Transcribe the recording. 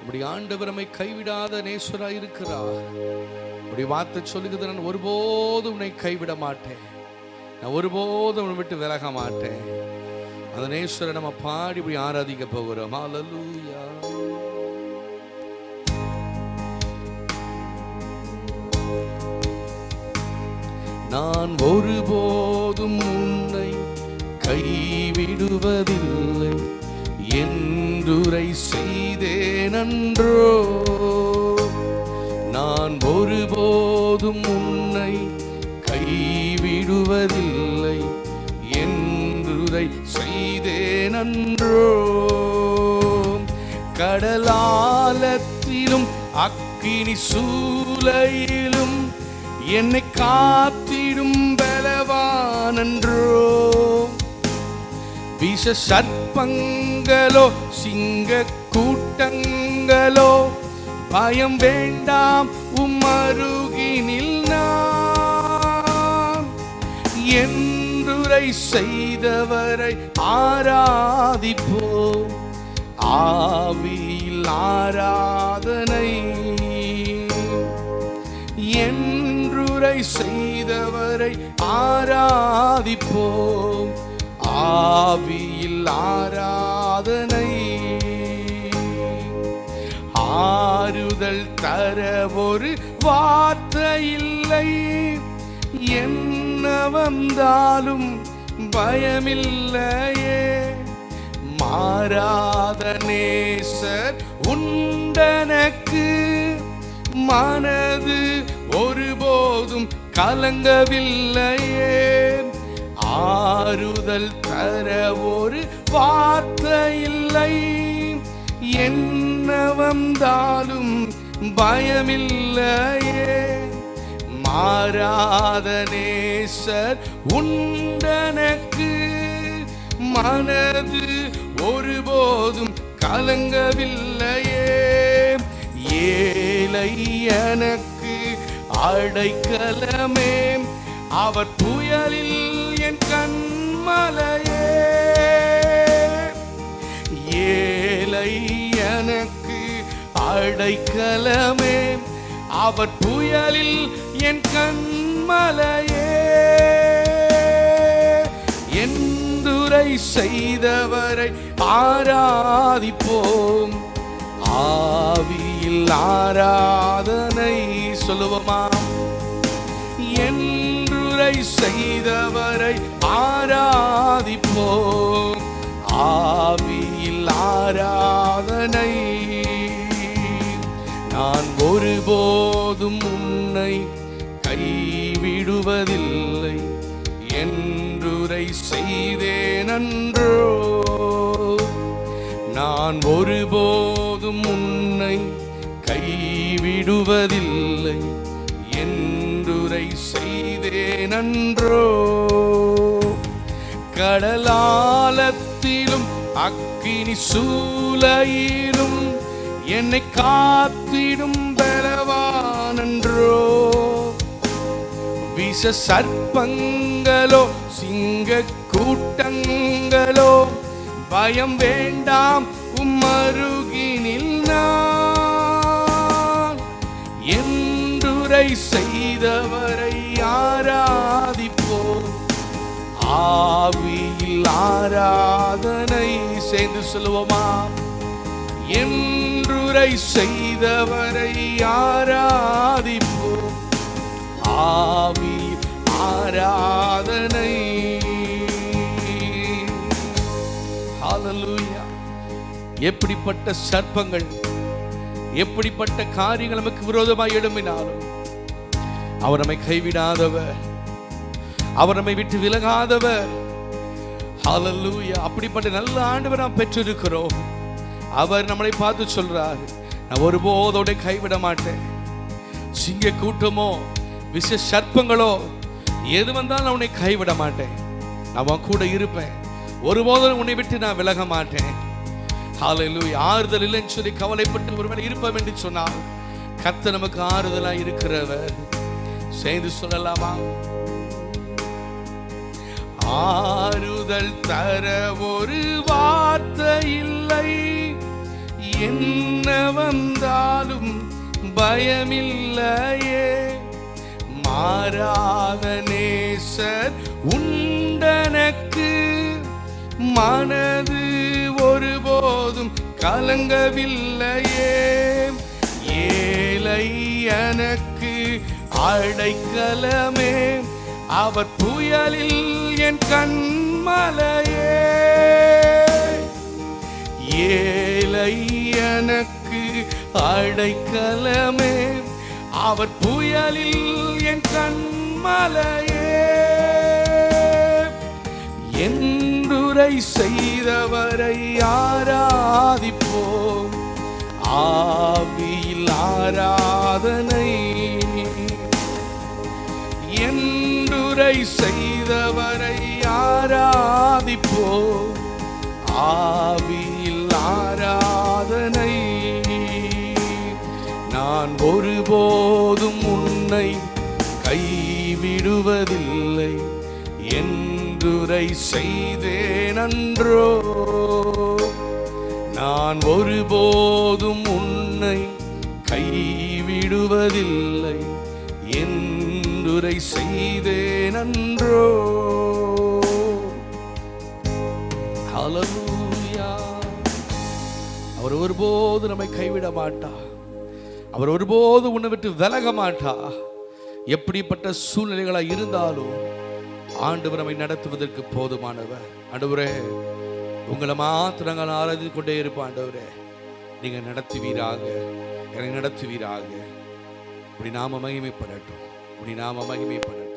உடைய ஆண்டவர் நம்மை கைவிடாத நேசராய் இருக்கிறார். உடைய வார்த்தை சொல்லுகிறது, நான் ஒருபோதும் உன்னை கைவிட மாட்டேன், நான் ஒருபோதும் உன்னை விட்டு விலக மாட்டேன். அந்த நேசரை நம்ம பாடி இப்படி ஆராதிக்க போகிறோம். ஹல்லேலூயா. நான் ஒருபோதும் உன்னை கைவிடுவதில்லை என்றுரை செய்தேனன்றோ. நான் ஒருபோதும் உன்னை கைவிடுவதில்லை என்றுரை செய்தேனன்றோ. கடலாலத்திலும் அக்கினி சூளையிலும் என்னை காத்திடும் பலவானன்றோ. விஷ சர்ப்பங்களோ சிங்க கூட்டங்களோ பயம் வேண்டாம், உம் அருகினில் நான். என்றுரை செய்தவரை ஆராதிப்போம், ஆவியில் ஆராதனை. என்றுரை செய்தவரை ஆராதிப்போம், ஆவியில் ஆராதனை. ஆறுதல் தர ஒரு வார்த்தை இல்லை, என்ன வந்தாலும் பயமில்லையே. மாறாத நேசர் உண்டனக்கு, மனது ஒருபோதும் கலங்கவில்லையே. ஆறுதல் தர ஒரு வார்த்தை இல்லை, என்ன வந்தாலும் பயமில்லையே. மாறாத நேசர் உண்டனக்கு, மனது ஒருபோதும் கலங்கவில்லையே. ஏழை எனக்கு அடைக்கலமே, அவர் புயலில் என் கண்மலையே. ஏழை எனக்கு அடைக்கலமே, அவர் புயலில் என் கண்மலையே. என்றுரை செய்தவரை ஆராதிப்போம், ஆவியில் ஆராதனை. சொல்லுவோமா? என்றுரை செய்தவரை ஆராதிப்போம், ஆவியில் ஆராதனை. நான் ஒருபோதும் உன்னை கைவிடுவதில்லை என்றுரை செய்தேனன்றோ. நான் ஒருபோதும் உன்னை கைவிடுவதில்லை என்றுரை செய்தேனன்றோ. கடலாலத்திலும் அக்கினி சூளையிலும் என்னை காத்திடும் பலவானன்றோ. விஷ சர்ப்பங்களோ சிங்க கூட்டங்களோ பயம் வேண்டாம், உம் அருகினில் நான். என்றுரை செய்தவரை ஆராதிப்போம், ஆவியில் ஆராதனை. சேர்ந்து சொல்லுவோமா? என்றுரை செய்தவரை ஆராதிப்போம், ஆவியில் ஆராதனை. ஹல்லேலூயா. எப்படிப்பட்ட சர்ப்பங்கள், எப்படிப்பட்ட காரியங்கள் நமக்கு விரோதமாய் எழும்பினாலும் அவர் நம்மை கைவிடாதவர், அவர் நம்மை விட்டு விலகாதவர். ஹல்லேலூயா. அப்படிப்பட்ட நல்ல ஆண்டவர் நாம் பெற்றிருக்கிறோம். அவர் நம்மளை பார்த்து சொல்றார், நான் ஒருபோதோட கைவிட மாட்டேன். சிங்க கூட்டமோ விஷ சர்ப்பங்களோ எது வந்தாலும் நான் உன்னை கைவிட மாட்டேன், நான் கூட இருப்பேன், ஒருபோதும் உன்னை விட்டு நான் விலக மாட்டேன். ஹல்லேலூயா. ஆறுதல் இல்லைன்னு சொல்லி கவலைப்பட்டு ஒருவேளை இருப்போம் என்று சொன்னால், கர்த்தர் நமக்கு ஆறுதலா இருக்கிறவர். செய்து சொல்லலாமா? ஆறுதல் தர ஒரு வார்த்தை இல்லை, என்ன வந்தாலும் பயமில்லையே, மாறாத நேசர் உண்டனக்கு, மனது ஒருபோதும் கலங்கவில்லையே. ஏழை எனக்கு அடைக்கலமே, அவர் புயலில் என் கண்மலையே. ஏழை எனக்கு அடைக்கலமே, அவர் புயலில் என் கண்மலையே. என்றுரை செய்தவரை ஆராதிப்போம், ஆவியில் ஆராதனை. என்றுரை செய்தவரை ஆராதிப்போம், ஆவியில் ஆராதனை. நான் ஒருபோதும் உன்னை கைவிடுவதில்லை என்றுரை செய்தேன் அன்றோ. நான் ஒருபோதும் உன்னை கைவிடுவதில்லை என்றுரை செய்தேன் அன்றோ. ஹல்லேலூயா. அவர் ஒருபோது நம்மை கைவிட மாட்டார். அவர் ஒருபோது உன்னை விட்டு விலக மாட்டார். எப்படிப்பட்ட சூழ்நிலைகளாக இருந்தாலும் ஆண்டவர் நம்மை நடத்துவதற்கு போதுமானவர். ஆண்டவரே, உங்களை மாத்திரம் நாங்கள் ஆராதித்து கொண்டே இருப்போம். ஆண்டவரே, நீங்க நடத்துவீராக, என்னை நடத்துவீராக. உடைய நாம மகிமைப்படட்டும், உடைய நாம மகிமைப்படட்டும்.